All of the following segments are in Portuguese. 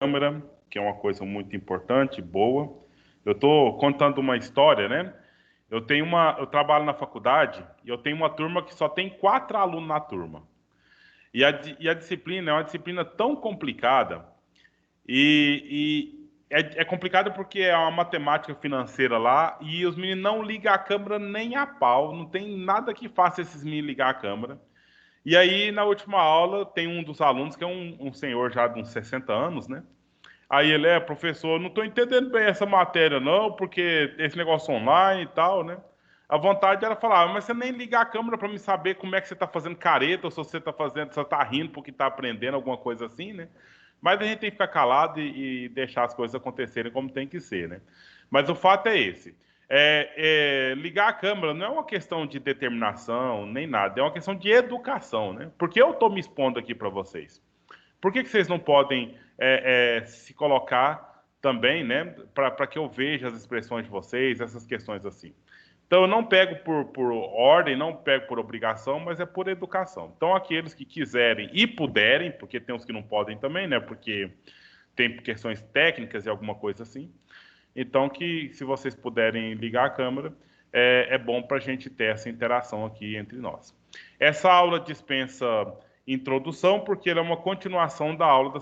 câmera, que é uma coisa muito importante, boa. Eu estou contando uma história, né? Eu trabalho na faculdade e eu tenho uma turma que só tem 4 alunos na turma. E a disciplina é uma disciplina tão complicada e é complicada porque é uma matemática financeira lá e os meninos não ligam a câmera nem a pau, não tem nada que faça esses meninos ligar a câmera. E aí, na última aula, tem um dos alunos, que é um senhor já de uns 60 anos, né? Aí ele professor, não estou entendendo bem essa matéria, não, porque esse negócio online e tal, né? A vontade era falar, mas você nem ligar a câmera para me saber como é que você está fazendo careta, ou se você está fazendo, se você está rindo porque está aprendendo alguma coisa assim, né? Mas a gente tem que ficar calado e deixar as coisas acontecerem como tem que ser, né? Mas o fato é esse. Ligar a câmera não é uma questão de determinação, nem nada, é uma questão de educação, né? Porque eu estou me expondo aqui para vocês. Por que vocês não podem se colocar também, né, para que eu veja as expressões de vocês, essas questões assim? Então, eu não pego por ordem, não pego por obrigação, mas é por educação. Então, aqueles que quiserem e puderem, porque tem uns que não podem também, né, porque tem questões técnicas e alguma coisa assim. Então, que se vocês puderem ligar a câmera, é bom para a gente ter essa interação aqui entre nós. Essa aula dispensa introdução, porque ela é uma continuação da aula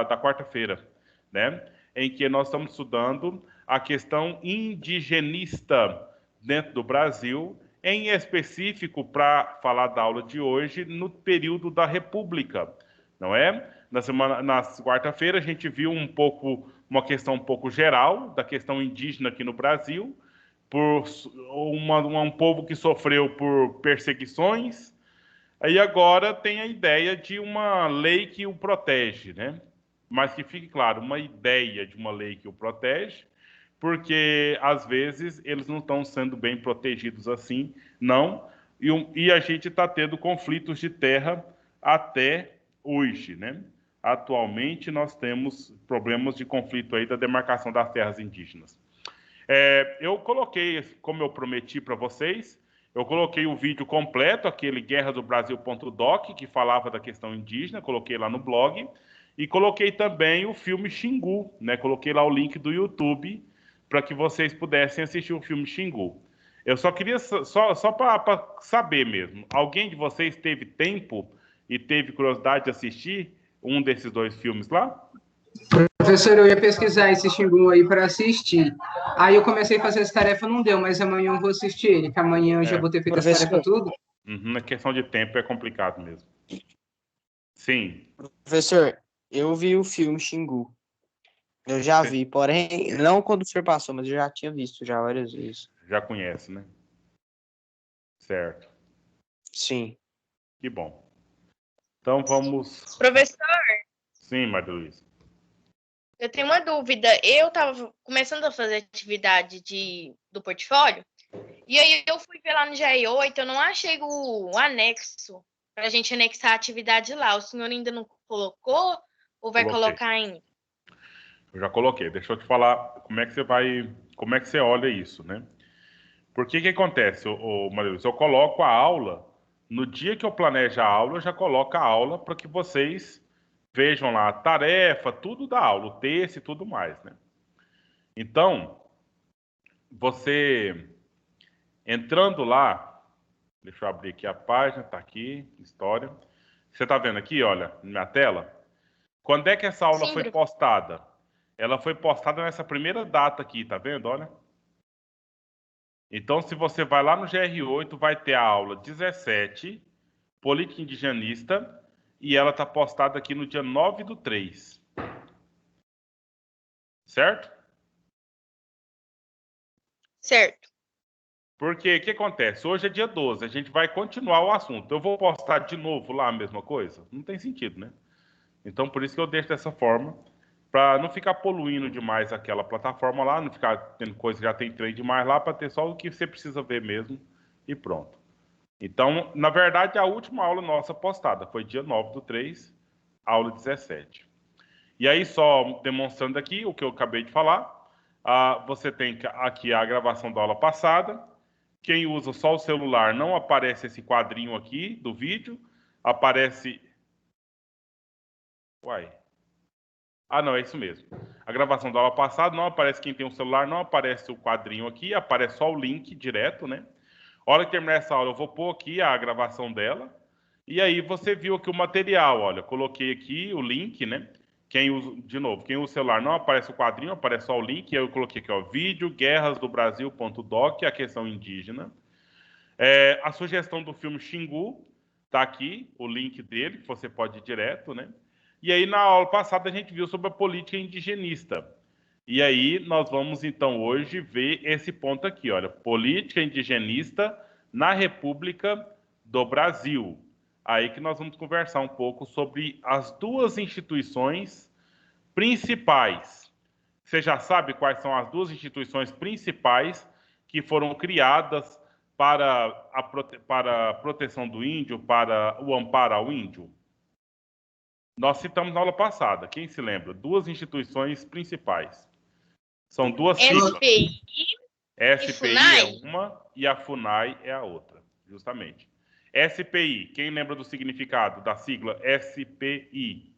da quarta-feira, né? Em que nós estamos estudando a questão indigenista dentro do Brasil, em específico, para falar da aula de hoje, no período da República, não é? Na quarta-feira a gente viu uma questão um pouco geral da questão indígena aqui no Brasil, por um povo que sofreu por perseguições. Aí agora tem a ideia de uma lei que o protege, né? Mas que fique claro, uma ideia de uma lei que o protege, porque às vezes eles não estão sendo bem protegidos assim, não. E a gente está tendo conflitos de terra até hoje, né? Atualmente nós temos problemas de conflito aí da demarcação das terras indígenas. Eu coloquei, como eu prometi para vocês, eu coloquei o vídeo completo, aquele guerradobrasil.doc, que falava da questão indígena, coloquei lá no blog, e coloquei também o filme Xingu, né? Coloquei lá o link do YouTube para que vocês pudessem assistir o filme Xingu. Eu só queria, só para saber mesmo, alguém de vocês teve tempo e teve curiosidade de assistir um desses dois filmes lá? Professor, eu ia pesquisar esse Xingu aí para assistir. Aí eu comecei a fazer essa tarefa, não deu, mas amanhã eu vou assistir ele, que amanhã eu já É, vou ter feito as tarefas Professor, tudo. a questão de tempo é complicado mesmo. Sim, professor, eu vi o filme Xingu. Eu já você vi, porém, não quando o senhor passou, mas eu já tinha visto já várias vezes. já conhece, né? Certo. Sim. Que bom. Então vamos. Professor, Sim, Maria Luísa. eu tenho uma dúvida. Eu estava começando a fazer atividade do portfólio, e aí eu fui ver lá no GR8, eu não achei o anexo para a gente anexar a atividade lá. O senhor ainda não colocou ou vai Coloquei. colocar ainda? Eu já coloquei. Deixa eu te falar como é que você olha isso, né? Porque que acontece, Maria Luísa? Eu coloco a aula, no dia que eu planejo a aula, eu já coloco a aula para que vocês vejam lá a tarefa, tudo da aula, o texto e tudo mais, né? Então, você entrando lá, deixa eu abrir aqui a página, tá aqui, história. Você tá vendo aqui, olha, na minha tela? Quando é que essa aula Sim, foi postada? Ela foi postada nessa primeira data aqui, tá vendo? Olha. Então, se você vai lá no GR8, vai ter a aula 17, Política Indigenista, e ela tá postada aqui no dia 9/3. Certo? certo. Porque o que acontece? Hoje é dia 12, a gente vai continuar o assunto. Eu vou postar de novo lá a mesma coisa? Não tem sentido, né? Então, por isso que eu deixo dessa forma, para não ficar poluindo demais aquela plataforma lá, não ficar tendo coisa que já tem trem demais lá, para ter só o que você precisa ver mesmo e pronto. Então, na verdade, a última aula nossa postada foi dia 9/3, aula 17. E aí, só demonstrando aqui o que eu acabei de falar, você tem aqui a gravação da aula passada. Quem usa só o celular, não aparece esse quadrinho aqui do vídeo, aparece. Uai. Ah, não, é isso mesmo. A gravação da aula passada não aparece quem tem um celular, não aparece o quadrinho aqui, aparece só o link direto, né? A hora que terminar essa aula, eu vou pôr aqui a gravação dela. E aí você viu aqui o material, olha, coloquei aqui o link, né? De novo, quem usa o celular não aparece o quadrinho, aparece só o link. Eu coloquei aqui, ó, vídeo, guerrasdobrasil.doc, a questão indígena. A sugestão do filme Xingu, tá aqui, o link dele, que você pode ir direto, né? E aí, na aula passada, a gente viu sobre a política indigenista. E aí, nós vamos, então, hoje ver esse ponto aqui, olha, política indigenista na República do Brasil. Aí que nós vamos conversar um pouco sobre as duas instituições principais. Você já sabe quais são as duas instituições principais que foram criadas para a proteção do índio, para o amparo ao índio? Nós citamos na aula passada, quem se lembra? Duas instituições principais. São duas siglas. SPI SPI FUNAI? é uma e a FUNAI é a outra, justamente. SPI, quem lembra do significado da sigla SPI?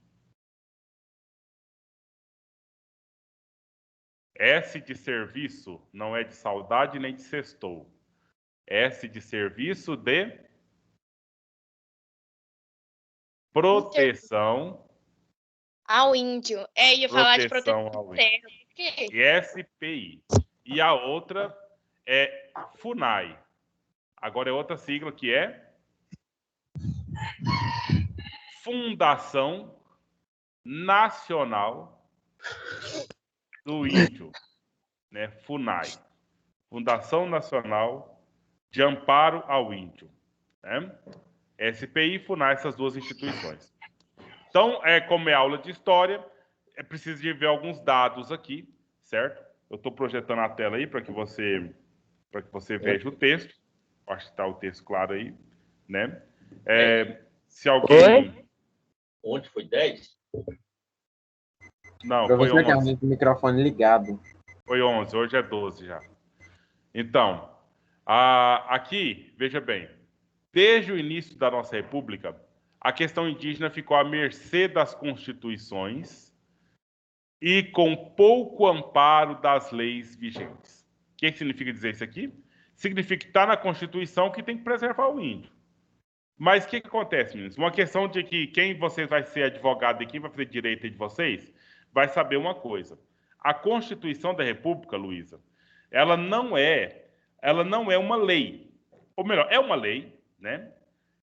S de serviço, não é de saudade nem de sextou. S de serviço de proteção. Ao índio. Ia falar de Proteção proteção ao de terra. Por quê? SPI. E a outra é FUNAI. Agora é outra sigla que é Fundação Nacional do Índio, né? FUNAI. Fundação Nacional de Amparo ao Índio, né? SPI e FUNAI, essas duas instituições. Então, como é aula de história, é preciso de ver alguns dados aqui, certo? Eu estou projetando a tela aí para que você veja o texto. Acho que está o texto claro aí, né? Se alguém... Ontem foi 10? Não, Para foi você que 11. o microfone ligado. Foi 11, hoje é 12 já. Então, aqui, veja bem, desde o início da nossa república, a questão indígena ficou à mercê das constituições e com pouco amparo das leis vigentes. O que significa dizer isso aqui? Significa que está na Constituição que tem que preservar o índio. Mas o que acontece, meninos? Uma questão de que quem vocês vai ser advogado e quem vai fazer direito de vocês vai saber uma coisa. A Constituição da República, Luísa, ela não é uma lei. Ou melhor, é uma lei, né?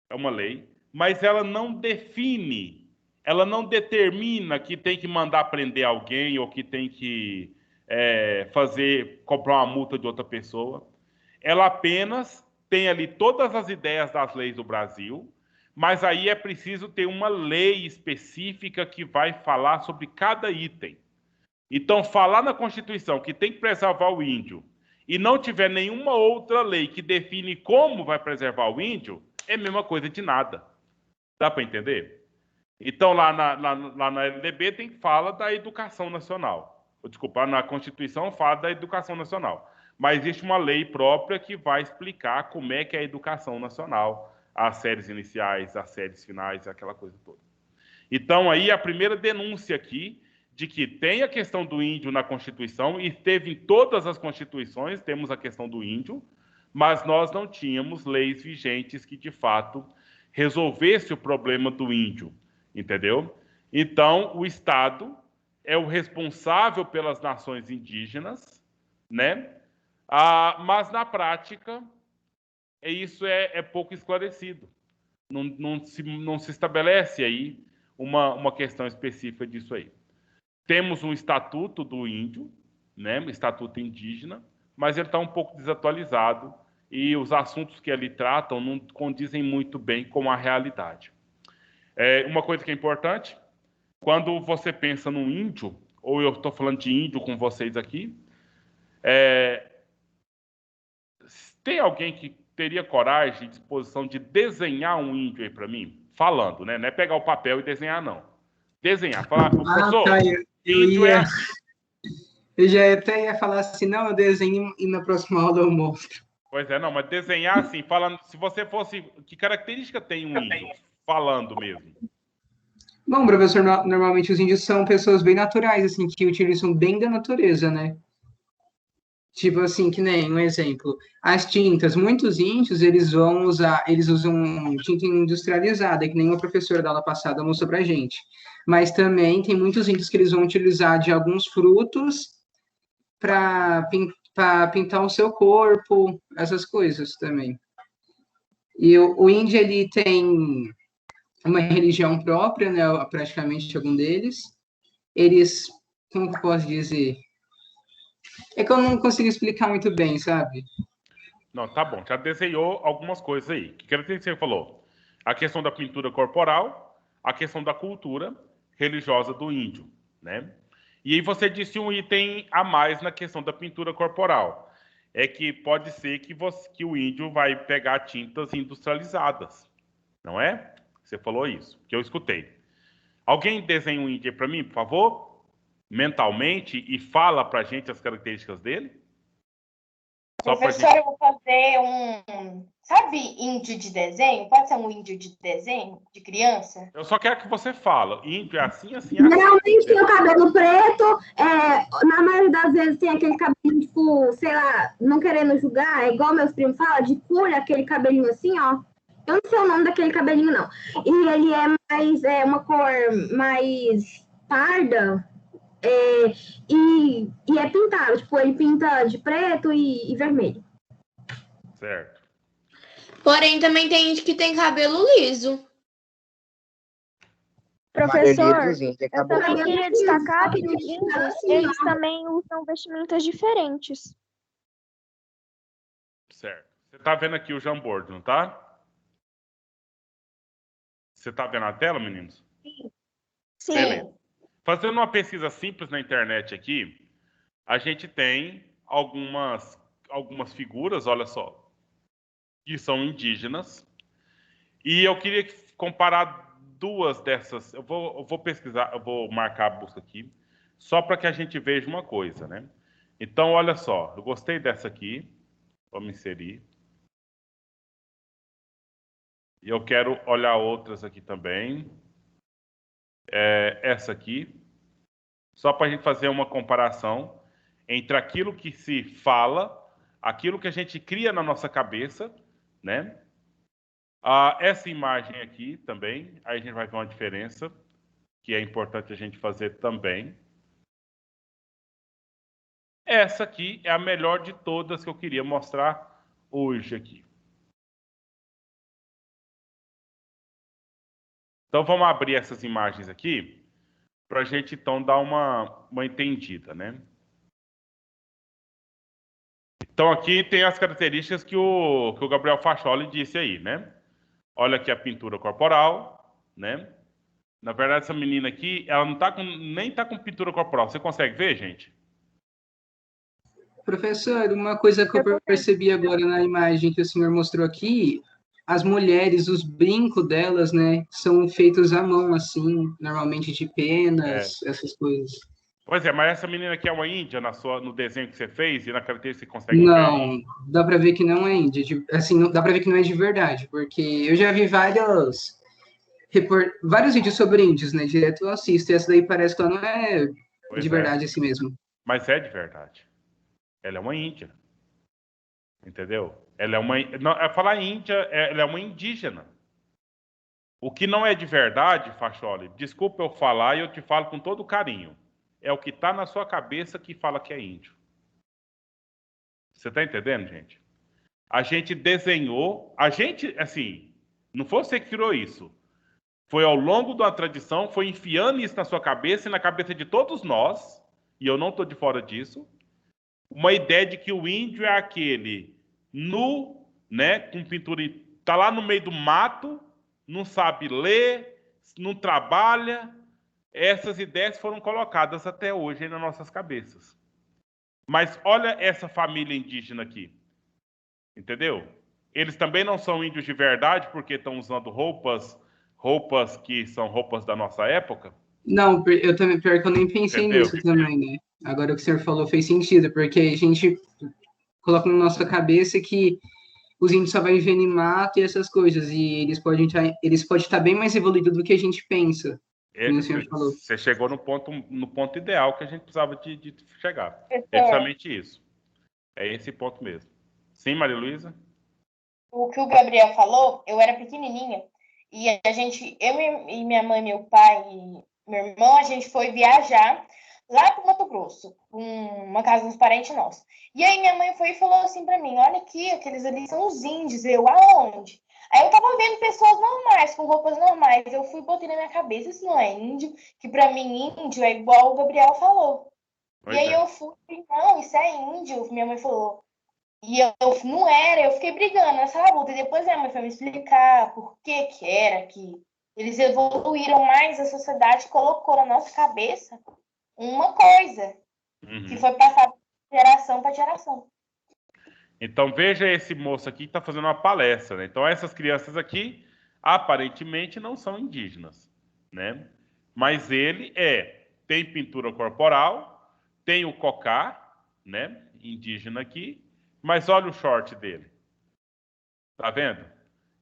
É uma lei, mas ela não define, ela não determina que tem que mandar prender alguém ou que tem que cobrar uma multa de outra pessoa. Ela apenas tem ali todas as ideias das leis do Brasil, mas aí é preciso ter uma lei específica que vai falar sobre cada item. Então, falar na Constituição que tem que preservar o índio e não tiver nenhuma outra lei que define como vai preservar o índio, é a mesma coisa de nada. Dá para entender? Então, lá na LDB fala da educação nacional. Desculpa, na Constituição fala da educação nacional. Mas existe uma lei própria que vai explicar como é que é a educação nacional, as séries iniciais, as séries finais, aquela coisa toda. Então, aí a primeira denúncia aqui de que tem a questão do índio na Constituição, e teve em todas as constituições, temos a questão do índio, mas nós não tínhamos leis vigentes que, de fato, resolvesse o problema do índio, entendeu? Então, o Estado é o responsável pelas nações indígenas, né? Mas, na prática, isso é pouco esclarecido. Não se estabelece aí uma questão específica disso aí. Temos um estatuto do índio, né? Estatuto indígena, mas ele está um pouco desatualizado e os assuntos que ali tratam não condizem muito bem com a realidade. Uma coisa que é importante, quando você pensa num índio, ou eu estou falando de índio com vocês aqui, tem alguém que teria coragem e disposição de desenhar um índio aí para mim? Falando, né? Não é pegar o papel e desenhar, não. Desenhar. Falar, professor, tá, índio é assim. Eu já até ia falar assim, não, eu desenho e na próxima aula eu mostro. Pois é, não, mas desenhar assim, falando, se você fosse... Que característica tem um índio? Falando mesmo. Bom, professor, normalmente os índios são pessoas bem naturais, assim, que utilizam bem da natureza, né? Tipo assim, que nem um exemplo, as tintas, muitos índios, eles usam tinta industrializada, que nem uma professora da aula passada mostrou pra gente. Mas também tem muitos índios que eles vão utilizar de alguns frutos para pintar o seu corpo, essas coisas também. E o índio, ele tem uma religião própria, né, praticamente algum deles. Eles, como que eu posso dizer? É que eu não consigo explicar muito bem, sabe? Não, tá bom. Já desenhou algumas coisas aí. Que característica você falou? A questão da pintura corporal, a questão da cultura religiosa do índio, né? E aí você disse um item a mais na questão da pintura corporal. É que pode ser que o índio vai pegar tintas industrializadas, não é? Você falou isso, que eu escutei. Alguém desenha um índio para mim, por favor? Mentalmente e fala pra gente as características dele? Só pra Professor, gente... eu vou fazer sabe, índio de desenho? Pode ser um índio de desenho, de criança? Eu só quero que você fale. Índio é assim, assim, assim. Geralmente tem o cabelo preto, na maioria das vezes tem aquele cabelo, tipo, sei lá, não querendo julgar, é igual meus primos falam, de cura, aquele cabelinho assim, ó. Eu não sei o nome daquele cabelinho, não. E ele é uma cor mais parda, e é pintado, tipo, ele pinta de preto e vermelho. Certo. Porém, também tem gente que tem cabelo liso. Professor, Eu também queria destacar que os índios, eles também usam vestimentas diferentes. Certo. Você tá vendo aqui o Jamboard, não tá? Você tá vendo a tela, meninos? Sim. Beleza. Fazendo uma pesquisa simples na internet aqui, a gente tem algumas figuras, olha só, que são indígenas. E eu queria comparar duas dessas. Eu vou pesquisar, eu vou marcar a busca aqui, só para que a gente veja uma coisa, né? Então, olha só, eu gostei dessa aqui. Vamos inserir. E eu quero olhar outras aqui também. Essa aqui. Só para a gente fazer uma comparação entre aquilo que se fala, aquilo que a gente cria na nossa cabeça, né? Essa imagem aqui também, aí a gente vai ver uma diferença, que é importante a gente fazer também. Essa aqui é a melhor de todas que eu queria mostrar hoje aqui. Então vamos abrir essas imagens aqui para a gente então dar uma entendida, né? Então aqui tem as características que o Gabriel Facholi disse aí, né? Olha aqui a pintura corporal, né? Na verdade, essa menina aqui, ela não tá nem tá com pintura corporal. Você consegue ver, gente? Professor, uma coisa que eu percebi agora na imagem que o senhor mostrou aqui, as mulheres, os brincos delas, né, são feitos à mão, assim, normalmente de penas, essas coisas. Pois é, mas essa menina aqui é uma índia no desenho que você fez e na característica você consegue ver? Não, dá para ver que não é índia, assim, dá para ver que não é de verdade, porque eu já vi vários vídeos sobre índios, né, direto eu assisto, e essa daí parece que ela não é de verdade assim mesmo. Mas é de verdade. Ela é uma índia. Entendeu? Ela é uma... Não, falar índia, ela é uma indígena. O que não é de verdade, Facholi, desculpa eu falar e eu te falo com todo carinho, é o que está na sua cabeça que fala que é índio. Você está entendendo, gente? A gente desenhou, assim, não foi você que criou isso. Foi ao longo da tradição, foi enfiando isso na sua cabeça e na cabeça de todos nós, e eu não estou de fora disso, uma ideia de que o índio é aquele nu, né, com pintura, tá lá no meio do mato, não sabe ler, não trabalha. Essas ideias foram colocadas até hoje nas nossas cabeças. Mas olha essa família indígena aqui. Entendeu? Eles também não são índios de verdade porque estão usando roupas que são roupas da nossa época? Não, eu também, pior que eu nem pensei nisso também, né? Agora o que o senhor falou fez sentido, porque a gente coloca na nossa cabeça que os índios só vão viver em mato e essas coisas, e eles podem estar bem mais evoluídos do que a gente pensa. como o senhor falou. Você chegou no ponto ideal que a gente precisava de chegar. É. É justamente isso. É esse ponto mesmo. Sim, Maria Luísa? O que o Gabriel falou, eu era pequenininha e eu e minha mãe, meu pai e meu irmão, a gente foi viajar lá para o Mato Grosso, uma casa dos parentes nossos. E aí minha mãe foi e falou assim para mim, olha aqui, aqueles ali são os índios. Eu, aonde? Aí eu tava vendo pessoas normais, com roupas normais. Eu fui e botei na minha cabeça, isso não é índio, que para mim índio é igual o Gabriel falou. Pois e aí é. eu fui, não, isso é índio, minha mãe falou. E eu não era, eu fiquei brigando nessa luta. E depois minha mãe foi me explicar por que era que eles evoluíram mais, a sociedade colocou na nossa cabeça uma coisa que foi passada de geração para geração. Então veja esse moço aqui que está fazendo uma palestra, né? Então essas crianças aqui aparentemente não são indígenas, né? Mas ele tem pintura corporal, tem o cocá, né? Indígena aqui, mas olha o short dele. Tá vendo?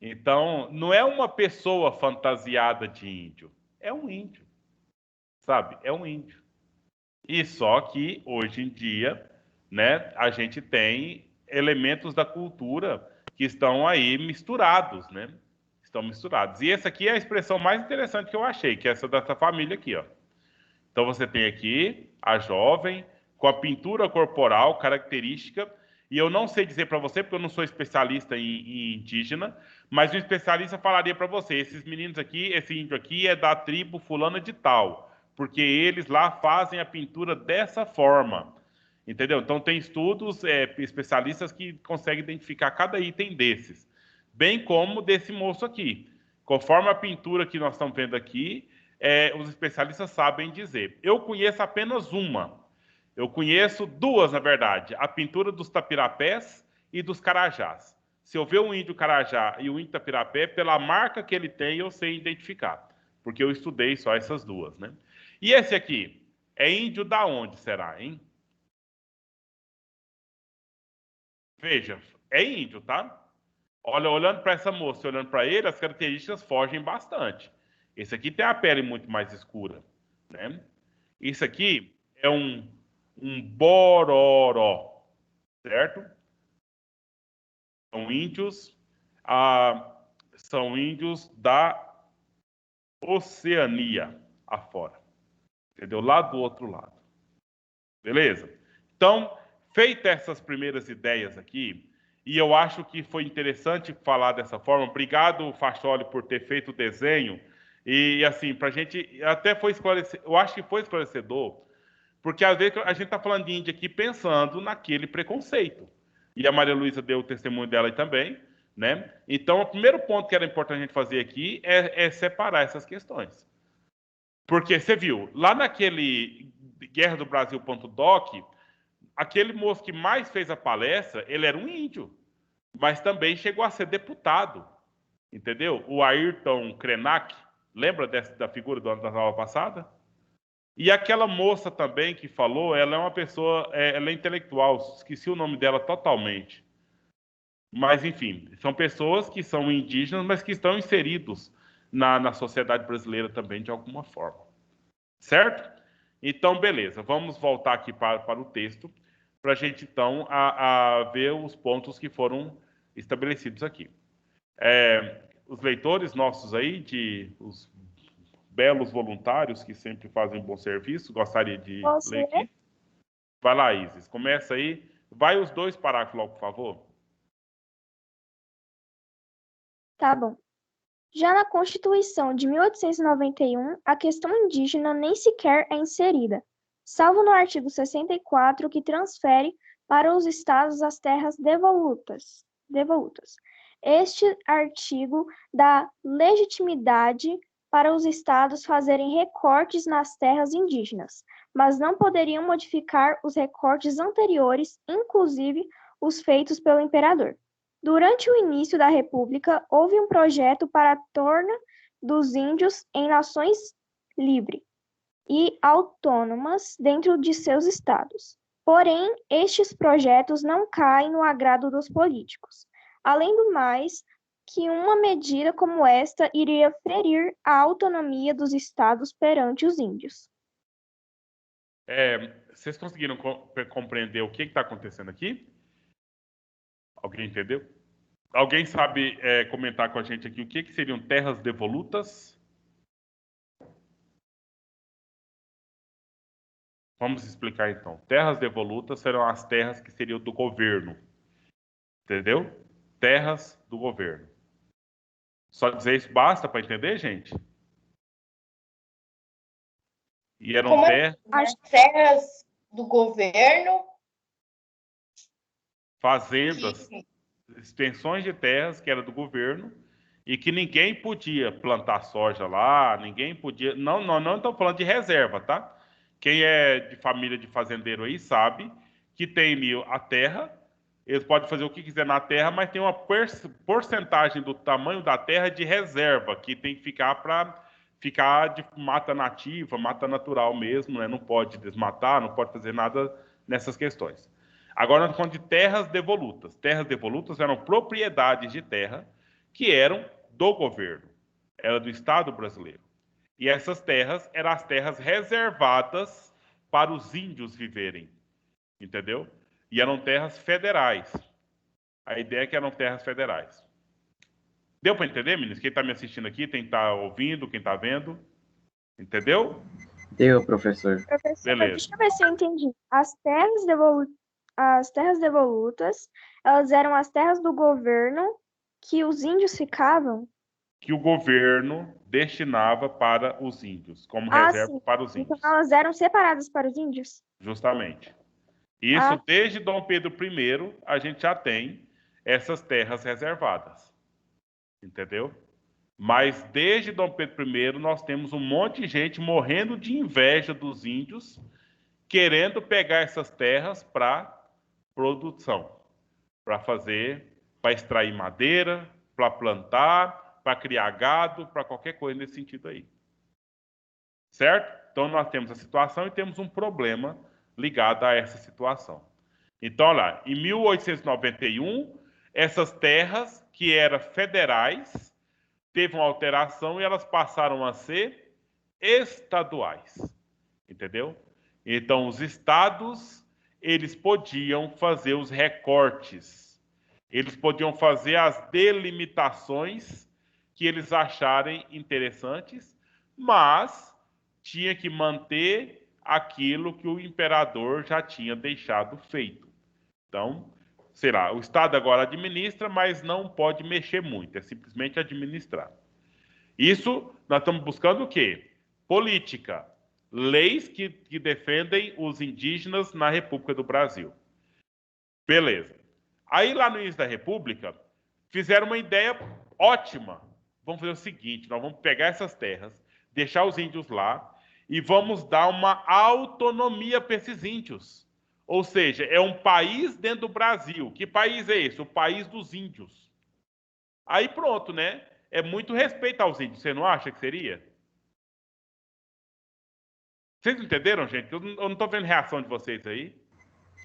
Então, não é uma pessoa fantasiada de índio. É um índio. Sabe? É um índio. E só que, hoje em dia, né, a gente tem elementos da cultura que estão aí misturados, né? Estão misturados. E essa aqui é a expressão mais interessante que eu achei, que é essa dessa família aqui, ó. Então, você tem aqui a jovem com a pintura corporal característica. E eu não sei dizer para você, porque eu não sou especialista em indígena, mas um especialista falaria para você, esses meninos aqui, esse índio aqui é da tribo fulana de tal, porque eles lá fazem a pintura dessa forma, entendeu? Então tem estudos, especialistas que conseguem identificar cada item desses, bem como desse moço aqui. Conforme a pintura que nós estamos vendo aqui, os especialistas sabem dizer. Eu conheço apenas uma. Eu conheço duas, na verdade, a pintura dos tapirapés e dos carajás. Se eu ver um índio carajá e o índio tapirapé, pela marca que ele tem, eu sei identificar, porque eu estudei só essas duas, né? E esse aqui, é índio da onde será, hein? Veja, é índio, tá? Olha, olhando para essa moça, olhando para ele, as características fogem bastante. Esse aqui tem a pele muito mais escura, né? Isso aqui é um bororó, certo? São índios da Oceania afora, entendeu? Lá do outro lado, beleza? Então, feitas essas primeiras ideias aqui, e eu acho que foi interessante falar dessa forma. Obrigado, Facholi, por ter feito o desenho. E assim, pra gente até foi esclarecedor, eu acho que foi esclarecedor, porque às vezes a gente está falando de índia aqui pensando naquele preconceito. E a Maria Luísa deu o testemunho dela aí também, né? Então, o primeiro ponto que era importante a gente fazer aqui é separar essas questões. Porque você viu, lá naquele Guerra do Brasil.doc, aquele moço que mais fez a palestra, ele era um índio, mas também chegou a ser deputado, entendeu? O Ayrton Krenak, lembra da figura da aula passada? E aquela moça também que falou, ela é uma pessoa, ela é intelectual, esqueci o nome dela totalmente. Mas, enfim, são pessoas que são indígenas, mas que estão inseridos na sociedade brasileira também, de alguma forma. Certo? Então, beleza. Vamos voltar aqui para o texto, para a gente, então, a ver os pontos que foram estabelecidos aqui. Os leitores nossos aí, os belos voluntários que sempre fazem um bom serviço, gostaria de ler aqui. Vai lá, Isis, começa aí. Vai os dois parágrafos logo, por favor. Tá bom. Já na Constituição de 1891, a questão indígena nem sequer é inserida, salvo no artigo 64, que transfere para os estados as terras devolutas. Este artigo dá legitimidade para os estados fazerem recortes nas terras indígenas, mas não poderiam modificar os recortes anteriores, inclusive os feitos pelo imperador. Durante o início da República, houve um projeto para a torna dos índios em nações livres e autônomas dentro de seus estados. Porém, estes projetos não caem no agrado dos políticos. Além do mais, que uma medida como esta iria ferir a autonomia dos estados perante os índios. Vocês conseguiram compreender o que está acontecendo aqui? Alguém entendeu? Alguém sabe comentar com a gente aqui o que seriam terras devolutas? Vamos explicar então. Terras devolutas serão as terras que seriam do governo. Entendeu? Terras do governo. Só dizer isso basta para entender, gente? E eram Como terras. as terras do governo. Fazendas, extensões de terras que era do governo e que ninguém podia plantar soja lá, ninguém podia. Não estamos falando de reserva, tá? Quem é de família de fazendeiro aí sabe que tem a terra, eles podem fazer o que quiser na terra, mas tem uma porcentagem do tamanho da terra de reserva que tem que ficar para ficar de mata nativa, mata natural mesmo, né? Não pode desmatar, não pode fazer nada nessas questões. Agora nós estamos falando de terras devolutas. Terras devolutas eram propriedades de terra que eram do governo, era do Estado brasileiro. E essas terras eram as terras reservadas para os índios viverem, entendeu? E eram terras federais. A ideia é que eram terras federais. Deu para entender, meninos? Quem está me assistindo aqui, quem está ouvindo, quem está vendo? Entendeu? Deu, professor. Professor, Beleza. deixa eu ver se eu entendi. As terras devolutas, elas eram as terras do governo que os índios ficavam? Que o governo destinava para os índios, como reserva Sim. para os Então índios. elas eram separadas para os índios? Justamente. Isso desde Dom Pedro I, a gente já tem essas terras reservadas. Entendeu? Mas desde Dom Pedro I, nós temos um monte de gente morrendo de inveja dos índios, querendo pegar essas terras para produção, para extrair madeira, para plantar, para criar gado, para qualquer coisa nesse sentido aí. Certo? Então nós temos a situação e temos um problema ligado a essa situação. Então, olha lá, em 1891, essas terras que eram federais teve uma alteração e elas passaram a ser estaduais. Entendeu? Então, os estados, eles podiam fazer os recortes. Eles podiam fazer as delimitações que eles acharem interessantes, mas tinha que manter aquilo que o imperador já tinha deixado feito. Então, sei lá, o Estado agora administra, mas não pode mexer muito, é simplesmente administrar. Isso, nós estamos buscando o quê? Política. Leis que defendem os indígenas na República do Brasil. Beleza. Aí, lá no início da República, fizeram uma ideia ótima. Vamos fazer o seguinte, nós vamos pegar essas terras, deixar os índios lá e vamos dar uma autonomia para esses índios. Ou seja, é um país dentro do Brasil. Que país é esse? O país dos índios. Aí pronto, né? É muito respeito aos índios. Você não acha que seria? Vocês entenderam, gente? Eu não estou vendo reação de vocês aí.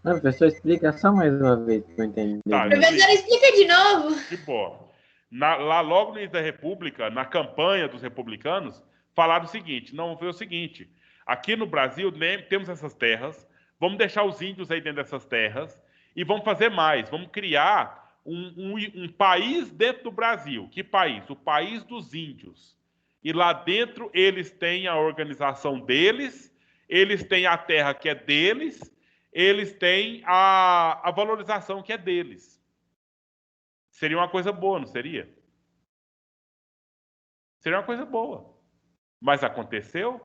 Não, professor, explica só mais uma vez para eu entender. Tá, Professor, explica de novo. de boa. Lá logo no início da República, na campanha dos republicanos, falaram o seguinte, não, foi o seguinte, aqui no Brasil temos essas terras, vamos deixar os índios aí dentro dessas terras e vamos fazer mais, vamos criar um país dentro do Brasil. Que país? O país dos índios. E lá dentro eles têm a organização deles, eles têm a terra que é deles, eles têm a valorização que é deles. Seria uma coisa boa, não seria? Seria uma coisa boa. Mas aconteceu?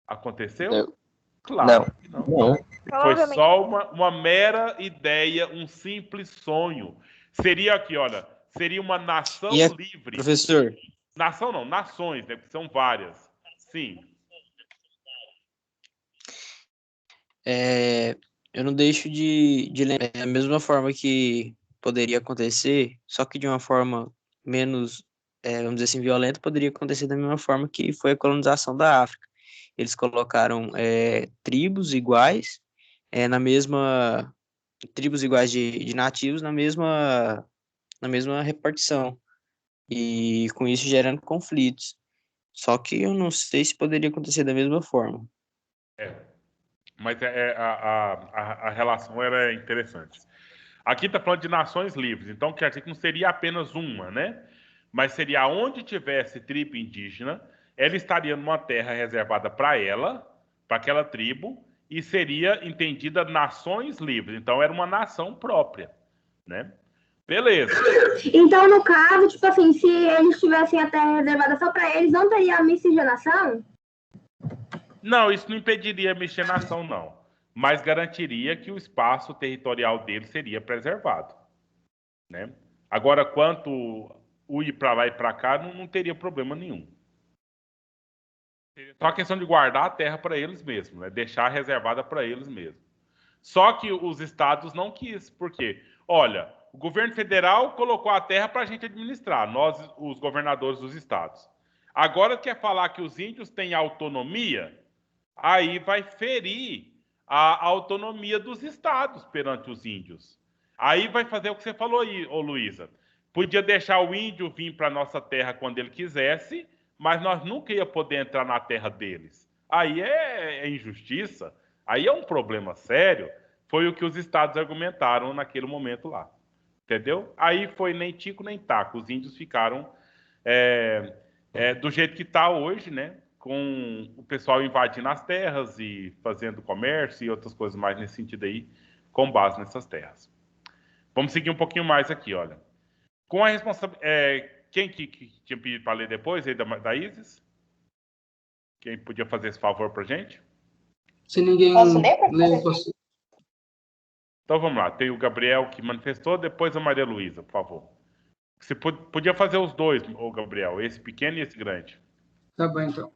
Aconteceu? Não. Claro que não. Não. Foi só uma mera ideia, um simples sonho. Seria aqui, olha, seria uma nação livre. Professor, Nação não, nações, né? Porque são várias. Sim. eu não deixo de lembrar da mesma forma que poderia acontecer, só que de uma forma menos, vamos dizer assim, violenta, poderia acontecer da mesma forma que foi a colonização da África. Eles colocaram tribos iguais, tribos iguais de nativos na mesma na mesma repartição, e com isso gerando conflitos. Só que eu não sei se poderia acontecer da mesma forma. Mas a relação era interessante. Aqui está falando de nações livres, então quer dizer que não seria apenas uma, né? Mas seria onde tivesse tribo indígena, ela estaria numa terra reservada para ela, para aquela tribo, e seria entendida nações livres. Então era uma nação própria, né? Beleza. Então, no caso, tipo assim, se eles tivessem a terra reservada só para eles, não teria a miscigenação? Não, isso não impediria a miscigenação, não. Mas garantiria que o espaço territorial dele seria preservado, né? Agora, quanto o ir para lá e para cá, não teria problema nenhum. Só a questão de guardar a terra para eles mesmos, né? Deixar reservada para eles mesmos. Só que os estados não quis. Por quê? Olha, o governo federal colocou a terra para a gente administrar, nós, os governadores dos estados. Agora quer falar que os índios têm autonomia? Aí vai ferir a autonomia dos estados perante os índios. Aí vai fazer o que você falou aí, ô Luísa. Podia deixar o índio vir para a nossa terra quando ele quisesse, mas nós nunca ia poder entrar na terra deles. Aí é injustiça, aí é um problema sério. Foi o que os estados argumentaram naquele momento lá. Entendeu? Aí foi nem tico nem taco. Os índios ficaram do jeito que está hoje, né? Com o pessoal invadindo as terras e fazendo comércio e outras coisas mais nesse sentido aí, com base nessas terras. Vamos seguir um pouquinho mais aqui, olha. Com a responsabilidade... quem que tinha pedido para ler depois aí da Isis? Quem podia fazer esse favor para gente? Se ninguém Posso ler, ler, posso... Então vamos lá. Tem o Gabriel que manifestou, depois a Maria Luísa, por favor. Você podia fazer os dois, ô Gabriel, esse pequeno e esse grande. Tá bom, então.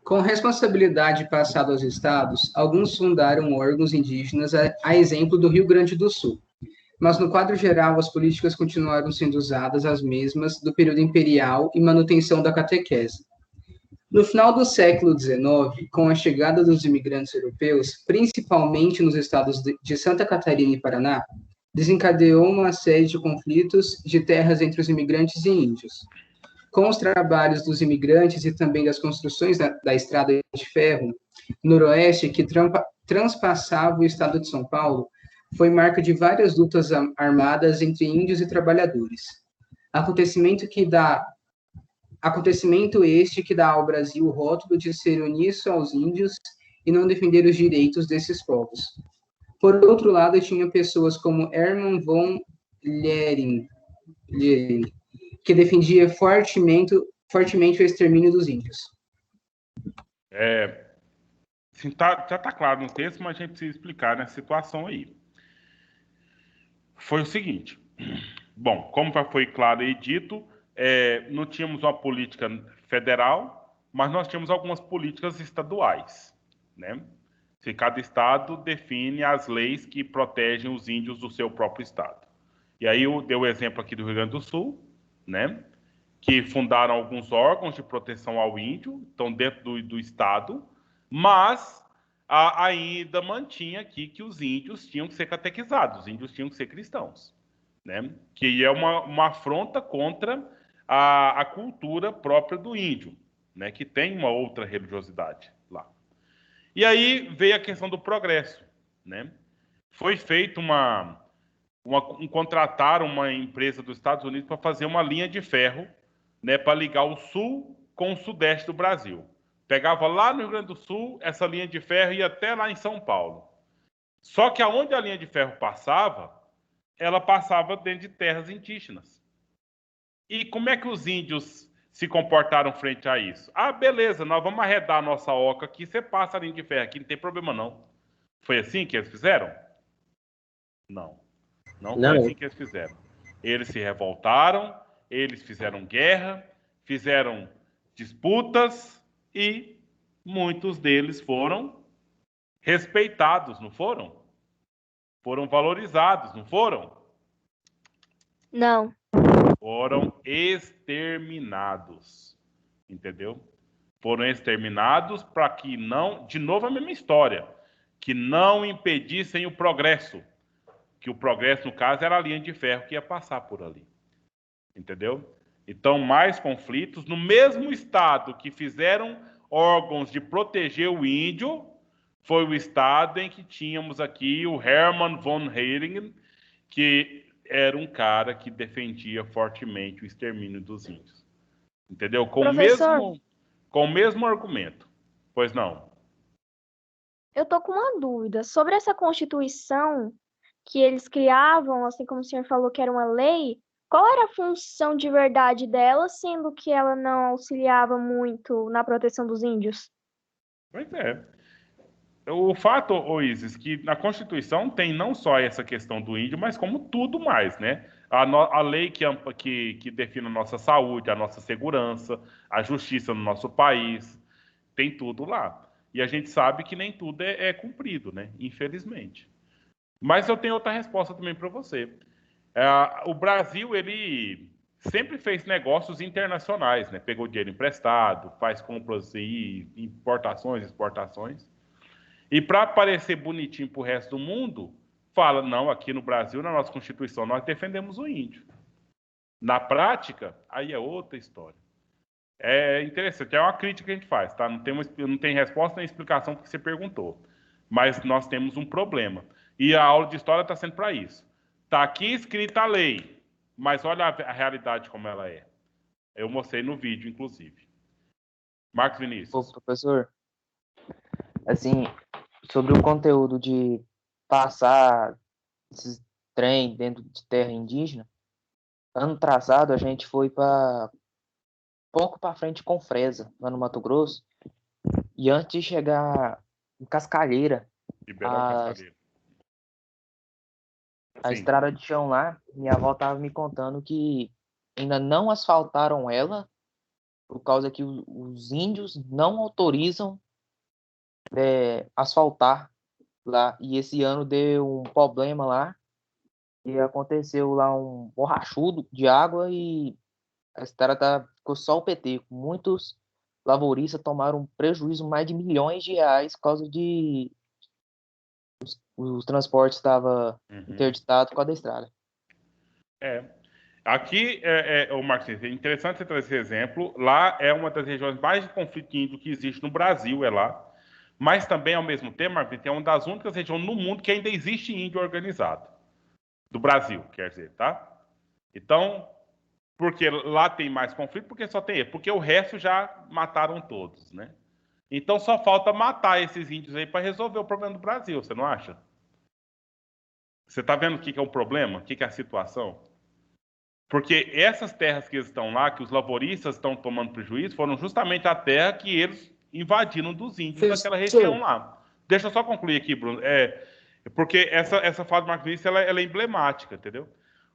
Com responsabilidade passada aos estados, alguns fundaram órgãos indígenas, a exemplo do Rio Grande do Sul. Mas, no quadro geral, as políticas continuaram sendo usadas as mesmas do período imperial e manutenção da catequese. No final do século XIX, com a chegada dos imigrantes europeus, principalmente nos estados de Santa Catarina e Paraná, desencadeou uma série de conflitos de terras entre os imigrantes e índios. Com os trabalhos dos imigrantes e também das construções da estrada de ferro noroeste que transpassava o estado de São Paulo, foi marca de várias lutas armadas entre índios e trabalhadores. Acontecimento este que dá ao Brasil o rótulo de ser omisso aos índios e não defender os direitos desses povos. Por outro lado, tinha pessoas como Hermann von Lehren, que defendia fortemente o extermínio dos índios. Assim, já está claro no texto, mas a gente precisa explicar nessa situação aí. Foi o seguinte, bom, como já foi claro e dito, não tínhamos uma política federal, mas nós tínhamos algumas políticas estaduais, né? Se cada estado define as leis que protegem os índios do seu próprio estado. E aí eu dei o exemplo aqui do Rio Grande do Sul, né? Que fundaram alguns órgãos de proteção ao índio, estão dentro do estado, mas ainda mantinha aqui que os índios tinham que ser catequizados, os índios tinham que ser cristãos, né? Que é uma afronta contra a cultura própria do índio, né? Que tem uma outra religiosidade lá. E aí veio a questão do progresso, né? Foi feito contrataram uma empresa dos Estados Unidos para fazer uma linha de ferro, né, para ligar o sul com o sudeste do Brasil. Pegava lá no Rio Grande do Sul, essa linha de ferro ia até lá em São Paulo. Só que aonde a linha de ferro passava, ela passava dentro de terras indígenas. E como é que os índios se comportaram frente a isso? Ah, beleza, nós vamos arredar a nossa oca aqui, você passa a linha de ferro aqui, não tem problema não. Foi assim que eles fizeram? Não. Não foi assim que eles fizeram. Eles se revoltaram, eles fizeram guerra, fizeram disputas e muitos deles foram respeitados, não foram? Foram valorizados, não foram? Não. Foram exterminados. Entendeu? Foram exterminados para que não... De novo a mesma história. Que não impedissem o progresso. Que o progresso, no caso, era a linha de ferro que ia passar por ali. Entendeu? Então, mais conflitos. No mesmo estado que fizeram órgãos de proteger o índio, foi o estado em que tínhamos aqui o Hermann von Heringen, que era um cara que defendia fortemente o extermínio dos índios. Entendeu? Professor, Com o mesmo argumento. Pois não. eu tô com uma dúvida sobre essa Constituição que eles criavam, assim como o senhor falou que era uma lei. Qual era a função de verdade dela, sendo que ela não auxiliava muito na proteção dos índios? Pois é. O fato, Isis, que na Constituição tem não só essa questão do índio, mas como tudo mais, né? A lei que define a nossa saúde, a nossa segurança, a justiça no nosso país, tem tudo lá. E a gente sabe que nem tudo é cumprido, né? Infelizmente. Mas eu tenho outra resposta também para você. O Brasil, ele sempre fez negócios internacionais, né? Pegou dinheiro emprestado, faz compras e importações, exportações. E para parecer bonitinho para o resto do mundo, fala, não, aqui no Brasil, na nossa Constituição, nós defendemos o índio. Na prática, aí é outra história. É interessante, é uma crítica que a gente faz, tá? Não tem resposta nem explicação porque você perguntou. Mas nós temos um problema. E a aula de história está sendo para isso. Está aqui escrita a lei, mas olha a realidade como ela é. Eu mostrei no vídeo, inclusive. Marcos Ô, Vinícius. professor, assim, sobre o conteúdo de passar esses trem dentro de terra indígena, ano passado a gente foi para pouco para frente com Fresa, lá no Mato Grosso, e antes de chegar em Cascalheira, Liberal a, Cascalheiro. a Sim. estrada de chão lá, minha avó estava me contando que ainda não asfaltaram ela, por causa que os índios não autorizam asfaltar lá. E esse ano deu um problema lá, e aconteceu lá um borrachudo de água e a estrada ficou só o PT. Muitos lavouristas tomaram um prejuízo mais de milhões de reais por causa de o transporte estava interditado por causa da estrada. Aqui, o Martins, é interessante você trazer esse exemplo. Lá é uma das regiões mais de conflito índio que existe no Brasil, é lá. Mas também, ao mesmo tempo, Martins, é uma das únicas regiões no mundo que ainda existe índio organizado. Do Brasil, quer dizer, tá? Então, porque lá tem mais conflito, porque só tem ele. Porque o resto já mataram todos, né? Então só falta matar esses índios aí para resolver o problema do Brasil, você não acha? Você está vendo o que é o problema? O que é a situação? Porque essas terras que estão lá, que os lavouristas estão tomando prejuízo, foram justamente a terra que eles invadiram dos índios daquela região lá. Deixa eu só concluir aqui, Bruno. Porque essa fala do Marcos Vinícius ela é emblemática, entendeu?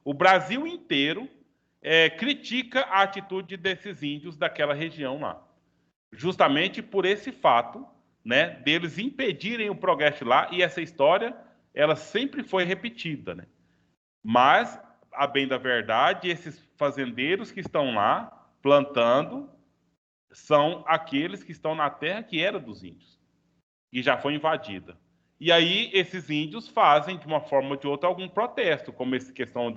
O Brasil inteiro critica a atitude desses índios daquela região lá. Justamente por esse fato, né, deles impedirem o progresso lá, e essa história, ela sempre foi repetida, né? Mas, a bem da verdade, esses fazendeiros que estão lá plantando são aqueles que estão na terra que era dos índios e já foi invadida. E aí esses índios fazem, de uma forma ou de outra, algum protesto, como essa questão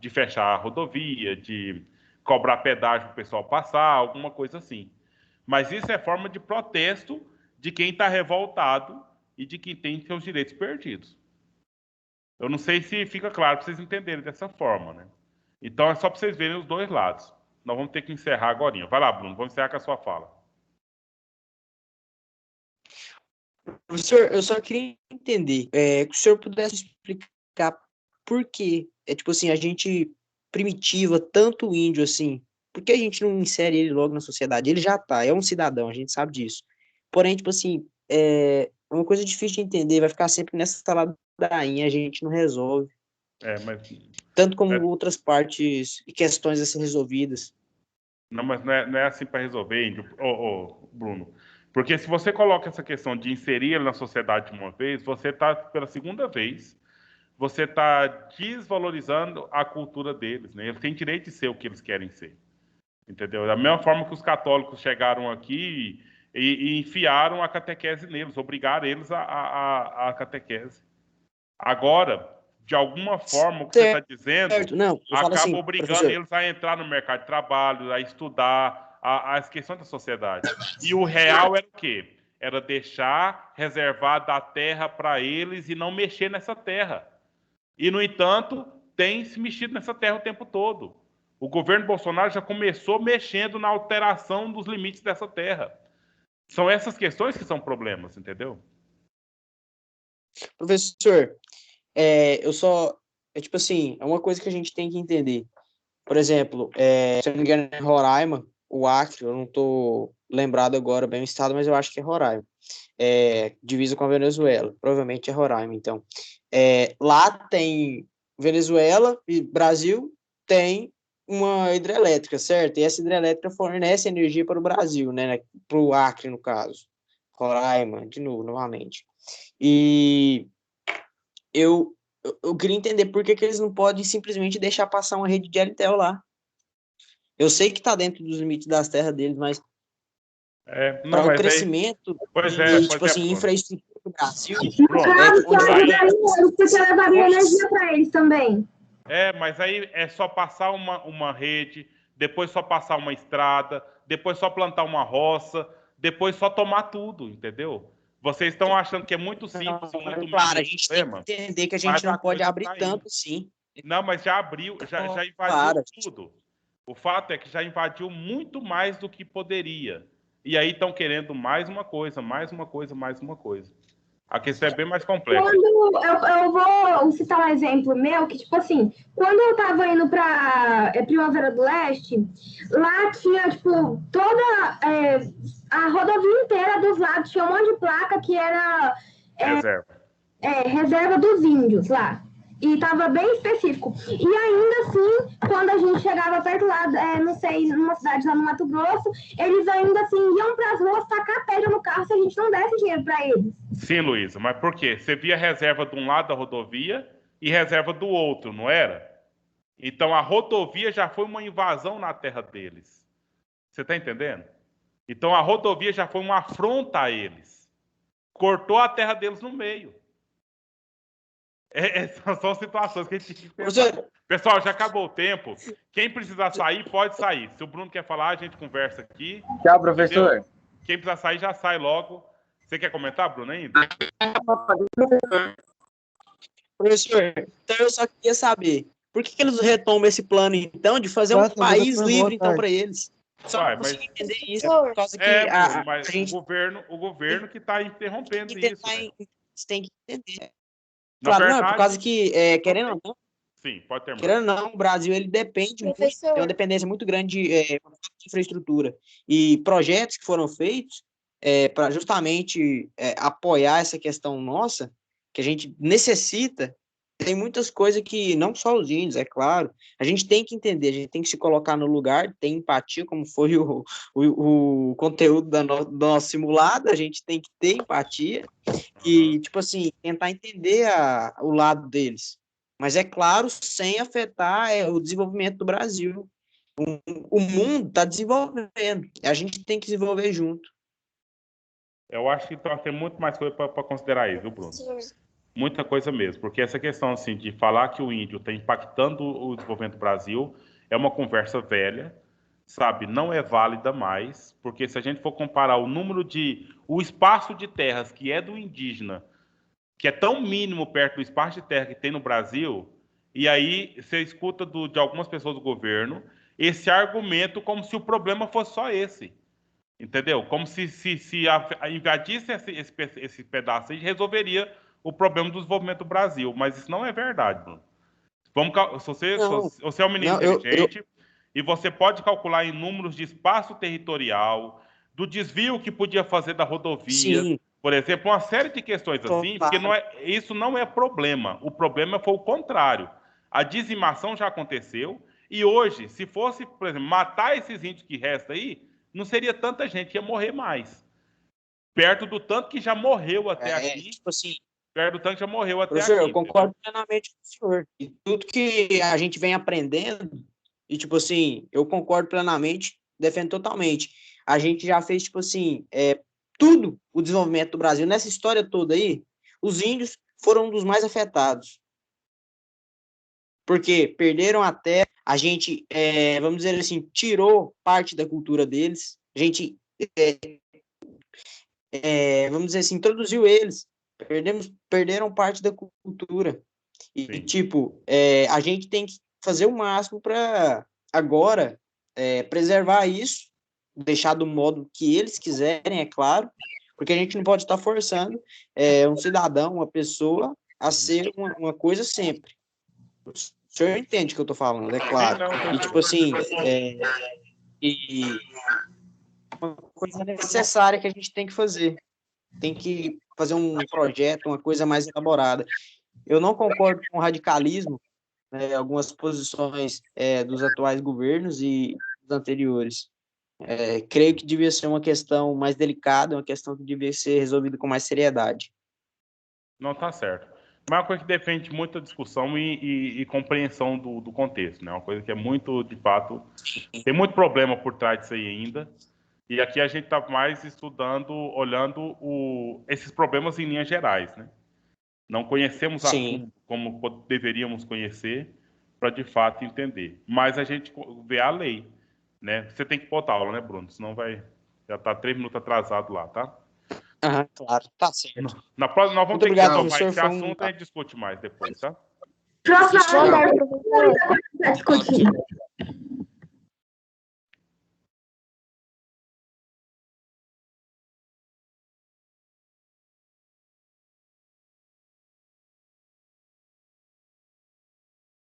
de fechar a rodovia, de cobrar pedágio para o pessoal passar, alguma coisa assim. Mas isso é forma de protesto de quem está revoltado e de quem tem seus direitos perdidos. Eu não sei se fica claro para vocês entenderem dessa forma, né? Então é só para vocês verem os dois lados. Nós vamos ter que encerrar agora. Vai lá, Bruno, vamos encerrar com a sua fala. Professor, eu só queria entender, que o senhor pudesse explicar por que, tipo assim, a gente primitiva tanto o índio assim, por que a gente não insere ele logo na sociedade? Ele já tá, é um cidadão, a gente sabe disso. Porém, tipo assim, é uma coisa difícil de entender, vai ficar sempre nessa ladainha, a gente não resolve. Mas Tanto como outras partes e questões a ser resolvidas. Não, mas não é assim para resolver, índio, Bruno. Porque se você coloca essa questão de inserir ele na sociedade de uma vez, você está, pela segunda vez, você está desvalorizando a cultura deles, né? Eles têm direito de ser o que eles querem ser. Entendeu? Da mesma forma que os católicos chegaram aqui e enfiaram a catequese neles, obrigaram eles a catequese. Agora, de alguma forma, o que você está dizendo Certo, não, eu falo acaba assim, obrigando professor, eles a entrar no mercado de trabalho, a estudar as questões da sociedade. E o real era o quê? Era deixar reservada a terra para eles e não mexer nessa terra. E, no entanto, tem se mexido nessa terra o tempo todo. O governo Bolsonaro já começou mexendo na alteração dos limites dessa terra. São essas questões que são problemas, entendeu? professor, tipo assim, é uma coisa que a gente tem que entender. Por exemplo, se eu não me engano, é Roraima, o Acre, eu não estou lembrado agora bem o estado, mas eu acho que é Roraima. Divisa com a Venezuela, provavelmente é Roraima, então. Lá tem Venezuela e Brasil tem uma hidrelétrica, certo? E essa hidrelétrica fornece energia para o Brasil, né? Para o Acre, no caso. Roraima, de novo, novamente. E eu queria entender por que eles não podem simplesmente deixar passar uma rede de Alitel lá. Eu sei que está dentro dos limites das terras deles, mas Não, para o mas crescimento pois tipo assim, Bruno. infraestrutura do Brasil, No caso, só onde vai... ajudaria eles, porque levaria energia para eles também. Mas aí é só passar uma rede, depois só passar uma estrada, depois só plantar uma roça, depois só tomar tudo, entendeu? Vocês estão achando que é muito simples e muito Claro, a menos gente tem problema, que entender que a mas gente não a pode coisa abrir tá aí. tanto, sim. Não, mas já abriu, já invadiu Claro. tudo. O fato é que já invadiu muito mais do que poderia. E aí estão querendo mais uma coisa, mais uma coisa, mais uma coisa. A questão é bem mais complexa. Quando eu vou citar um exemplo meu, que, tipo assim, quando eu tava indo pra Primavera do Leste, lá tinha, tipo, toda a rodovia inteira dos lados, tinha um monte de placa que era Reserva. reserva dos índios lá. E tava bem específico. E ainda assim, quando a gente chegava perto lá, não sei, numa cidade lá no Mato Grosso, eles ainda assim iam pras ruas tacar pedra no carro se a gente não desse dinheiro pra eles. Sim, Luísa, mas por quê? Você via reserva de um lado da rodovia e reserva do outro, não era? Então a rodovia já foi uma invasão na terra deles. Você está entendendo? Então a rodovia já foi uma afronta a eles. Cortou a terra deles no meio. São situações que a gente tem que pensar. Pessoal, já acabou o tempo. Quem precisar sair, pode sair. Se o Bruno quer falar, a gente conversa aqui. Tchau, professor. Entendeu? Quem precisar sair, já sai logo. Você quer comentar, Bruno, ainda? Professor, então eu só queria saber, por que eles retomam esse plano, então, de fazer um país livre, então, para eles? Só para conseguir entender isso, por causa que Bruno, mas a gente... o governo que está interrompendo isso. Você tem que entender. Na Claro, verdade, não, por causa que, querendo ou não, sim, pode terminar. Querendo ou não, o Brasil ele depende muito, tem uma dependência muito grande de infraestrutura. E projetos que foram feitos para justamente apoiar essa questão nossa, que a gente necessita, tem muitas coisas que, não só os índios, é claro, a gente tem que entender, a gente tem que se colocar no lugar, ter empatia, como foi o conteúdo do nosso simulado, a gente tem que ter empatia e, tipo assim, tentar entender o lado deles. Mas é claro, sem afetar o desenvolvimento do Brasil. O mundo está desenvolvendo, a gente tem que desenvolver junto. Eu acho que tem muito mais coisa para considerar aí, viu, Bruno? Muita coisa mesmo, porque essa questão assim, de falar que o índio está impactando o desenvolvimento do Brasil é uma conversa velha, sabe? Não é válida mais, porque se a gente for comparar o espaço de terras que é do indígena, que é tão mínimo perto do espaço de terra que tem no Brasil, e aí você escuta de algumas pessoas do governo esse argumento como se o problema fosse só esse. Entendeu? Como se invadisse esse pedaço aí, resolveria o problema do desenvolvimento do Brasil. Mas isso não é verdade, Bruno. Você é um menino inteligente e você pode calcular em números de espaço territorial, do desvio que podia fazer da rodovia, sim, por exemplo, uma série de questões assim, porque isso não é problema. O problema foi o contrário. A dizimação já aconteceu e hoje, se fosse, por exemplo, matar esses índios que restam aí, não seria tanta gente que ia morrer mais. Perto do tanto que já morreu até aqui. Tipo assim, perto do tanto que já morreu até professor, aqui. Eu concordo plenamente com o senhor. E tudo que a gente vem aprendendo, e tipo assim, eu concordo plenamente, defendo totalmente. A gente já fez, tipo assim, tudo o desenvolvimento do Brasil. Nessa história toda aí, os índios foram um dos mais afetados. porque perderam a terra, a gente, vamos dizer assim, tirou parte da cultura deles, a gente, vamos dizer assim, introduziu eles, perderam parte da cultura. E, Sim. tipo, a gente tem que fazer o máximo para agora preservar isso, deixar do modo que eles quiserem, é claro, porque a gente não pode estar forçando um cidadão, uma pessoa, a ser uma coisa sempre. O senhor entende o que eu tô falando, é claro. E, tipo assim, uma coisa necessária que a gente tem que fazer. Tem que fazer um projeto, uma coisa mais elaborada. Eu não concordo com o radicalismo, algumas posições dos atuais governos e dos anteriores. Creio que devia ser uma questão mais delicada, uma questão que devia ser resolvida com mais seriedade. Não tá certo. Mas é uma coisa que defende muita discussão e compreensão do contexto, né? Uma coisa que é muito, de fato, tem muito problema por trás disso aí ainda. E aqui a gente está mais estudando, olhando esses problemas em linhas gerais, né? Não conhecemos a Sim. fundo como deveríamos conhecer para, de fato, entender. Mas a gente vê a lei, né? Você tem que botar aula, né, Bruno? Senão já tá 3 minutos atrasado lá, tá? Claro, tá certo. Na próxima, nós vamos Muito ter obrigado, que retomar professor. esse Foi um- assunto e a gente discute mais depois, tá? Próxima Boa aula tarde, professor. vai discutir.